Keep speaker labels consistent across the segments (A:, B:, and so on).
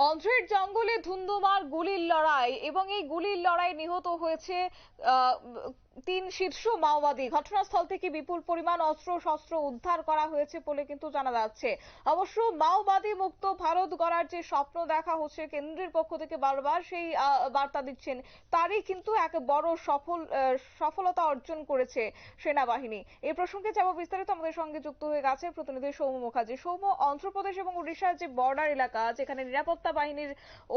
A: অন্ধ্রের জঙ্গলে ধুন্ধুমার গুলির লড়াই এবং এই গুলির লড়াই নিহত হয়েছে আহ, 3 শীর্ষ মাওবাদী। ঘটনাস্থল থেকে বিপুল পরিমাণ অস্ত্র-শস্ত্র উদ্ধার করা হয়েছে বলে কিন্তু জানা যাচ্ছে। অবশ্য মাওবাদী মুক্ত ভারত গড়ার যে স্বপ্ন দেখা হচ্ছে কেন্দ্রের পক্ষ থেকে বারবার সেই বার্তা দিচ্ছেন, তারই কিন্তু এক বড় সফলতা অর্জন করেছে সেনাবাহিনী। এই প্রসঙ্গে যাব বিস্তারিত, আমাদের সঙ্গে যুক্ত হয়ে গেছে প্রতিনিধি সৌম্য মুখার্জি। সৌম্য, অন্ধ্রপ্রদেশ এবং উড়িষ্যার যে বর্ডার এলাকা, যেখানে নিরাপত্তা বাহিনীর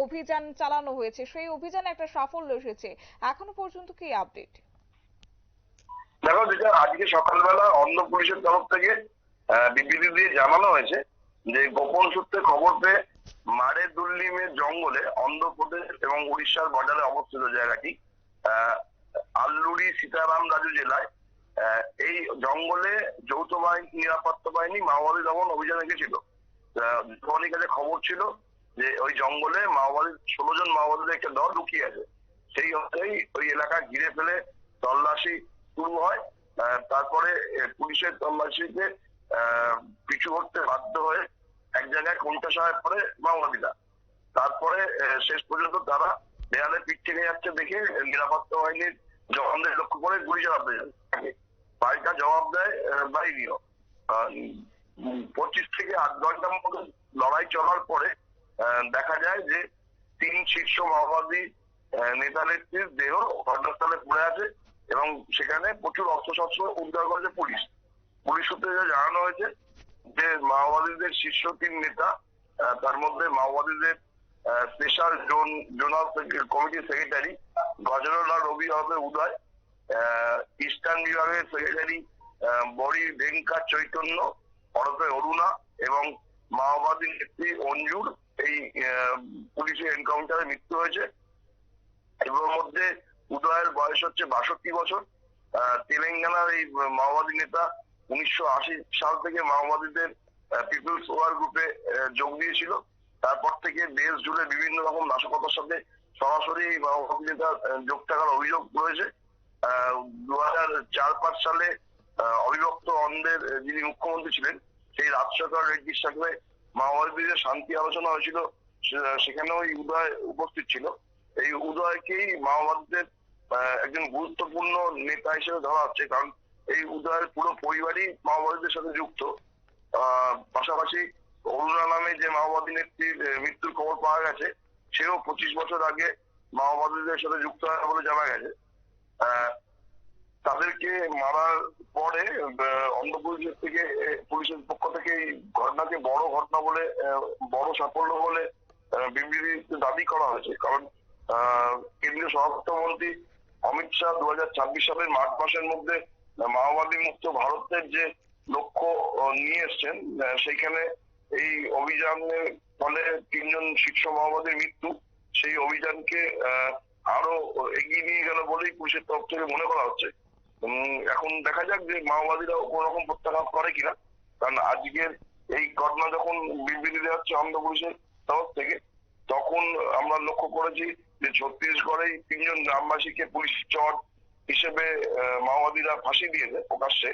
A: অভিযান চালানো হয়েছে, সেই অভিযানে একটা সাফল্য এসেছে, এখনো পর্যন্ত কি আপডেট?
B: দেখো, যেটা আজকে সকালবেলা অন্ধ্র পুলিশের তরফ থেকে বিবৃতি দিয়ে জানানো হয়েছে যে গোপন সূত্রে খবর পেয়ে মারেদুল্লিমের জঙ্গলে অন্ধ্রপ্রদেশ এবং উড়িষ্যার বর্ডারে অবস্থিত জায়গাটি আল্লুরি সীতারাম রাজু জেলায় এই জঙ্গলে যৌথ বাহিনী নিরাপত্তা বাহিনী মাওবাদী দমন অভিযানে গেছিল। যখনই কাছে খবর ছিল যে ওই জঙ্গলে মাওবাদী 16 জন মাওবাদীদের একটা দল লুকিয়ে আছে, সেই অনুযায়ী ওই এলাকা ঘিরে ফেলে তল্লাশি শুরু হয়। তারপরে পুলিশের তল্লাশিতে পিছু হটতে বাধ্য হয়ে এক জায়গায় কোণঠাসায় পড়ে মাওবাদীরা। তারপরে শেষ পর্যন্ত তারা দেয়ালে পিঠ থেকে যাচ্ছে দেখে নিরাপত্তা বাহিনীর জওয়ানদের লক্ষ্য করে গুলি চালাতে থাকে। পাল্টা জবাব দেয় বাহিনীও। 25 থেকে 8 ঘন্টার মতো লড়াই চলার পরে দেখা যায় যে 3 শীর্ষ মাওবাদী নেতা নেত্রীর দেহ ঘটনাস্থলে পড়ে আছে এবং সেখানে প্রচুর অস্ত্রশস্ত্র উদ্ধার করেছে পুলিশ। পুলিশ সূত্রে জানানো হয়েছে যে মাওবাদীদের শীর্ষ 3 নেতা, তার মধ্যে মাওবাদীদের স্পেশাল জোনাল কমিটির সেক্রেটারি গজরলাল রবি হবে উদয়, ইস্টার্ন বিভাগের সেক্রেটারি বড়ি ভেঙ্কা চৈতন্য ওরফে অরুণা এবং মাওবাদী নেত্রী অঞ্জুর এই পুলিশের এনকাউন্টারে মৃত্যু হয়েছে। এগুলোর মধ্যে উদয়ের বয়স হচ্ছে 62 বছর। তেলেঙ্গানার এই মাওবাদী নেতা 1980 সাল থেকে মাওবাদীদের পিপলস ওয়ার গ্রুপে যোগ দিয়েছিল। তারপর থেকে দেশ জুড়ে বিভিন্ন রকম নাশকতার সাথে সরাসরি এই মাওবাদী নেতা যোগ থাকার অভিযোগ রয়েছে। 2004-5 সালে অবিভক্ত অন্ধ্রের যিনি মুখ্যমন্ত্রী ছিলেন, সেই রাজশেখর রেড্ডির সাথে মাওবাদীদের শান্তি আলোচনা হয়েছিল, সেখানেও এই উদয় উপস্থিত ছিল। এই উদয়কেই মাওবাদীদের একজন গুরুত্বপূর্ণ নেতা হিসেবে ধরা হচ্ছে, কারণ এই উদয়ের পুরো পরিবারই মাওবাদীদের সাথে যুক্ত। পাশাপাশি অরুণা নামে যে মাওবাদী নেত্রীর মৃত্যুর খবর পাওয়া গেছে, সেও 25 বছর আগে মাওবাদীদের সাথে যুক্ত হয় বলে জানা গেছে। তাদেরকে মারার পরে অন্ধ্রপ্রদেশের থেকে পুলিশের পক্ষ থেকে এই ঘটনাকে বড় ঘটনা বলে, বড় সাফল্য বলে বিবৃতিতে দাবি করা হয়েছে। কারণ কেন্দ্রীয় স্বরাষ্ট্রমন্ত্রী অমিত শাহ 2026 সালের মার্চ মাসের মধ্যে মাওবাদী মুক্ত ভারতের যে লক্ষ্য নিয়ে এসছেন, সেইখানে এই অভিযানের ফলে 3 জন শীর্ষ মাওবাদীর মৃত্যু সেই অভিযানকে আরো এগিয়ে নিয়ে গেল বলেই পুলিশের তরফ থেকে মনে করা হচ্ছে। এখন দেখা যাক যে মাওবাদীরা কোন রকম প্রত্যাঘাত করে কিনা, কারণ আজকের এই ঘটনা যখন বিবৃতি দেওয়া হচ্ছে অন্ধ্র পুলিশের তরফ থেকে, তখন আমরা লক্ষ্য করেছি যে ছত্তিশগড়ে 3 জন গ্রামবাসীকে পুলিশ চট হিসেবে মাওবাদীরা ফাঁসি দিয়েছে প্রকাশ্যে।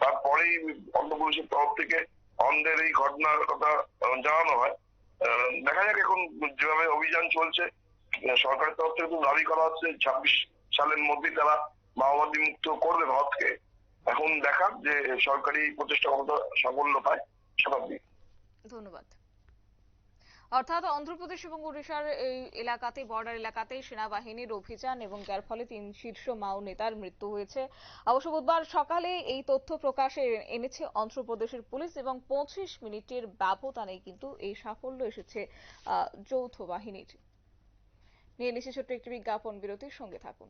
B: তারপরেই অন্ধ্র পুলিশের তরফ থেকে অন্ধ্রের এই ঘটনার কথা জানানো হয়। দেখা যাক এখন যেভাবে অভিযান চলছে, সরকারের তরফ থেকে তো দাবি করা হচ্ছে 26 সালের মধ্যেই তারা মাওবাদী মুক্ত করবে ভারতকে। এখন দেখা যে সরকারি প্রচেষ্টা কতটা সাফল্য পায় শতাব্দী।
A: ধন্যবাদ। অর্থাৎ অন্ধ্রপ্রদেশ এবং উড়িষ্যার এই এলাকাতে, বর্ডার এলাকাতে সেনাবাহিনীর অভিযান এবং যার ফলে 3 শীর্ষ মাও নেতার মৃত্যু হয়েছে। অবশ্য বুধবার সকালে এই তথ্য প্রকাশে এনেছে অন্ধ্রপ্রদেশের পুলিশ এবং 25 মিনিটের ব্যবধানে কিন্তু এই সাফল্য এসেছে যৌথ বাহিনীর। নিয়ে নিচ্ছে ছোট্ট একটি বিজ্ঞাপন বিরতির, সঙ্গে থাকুন।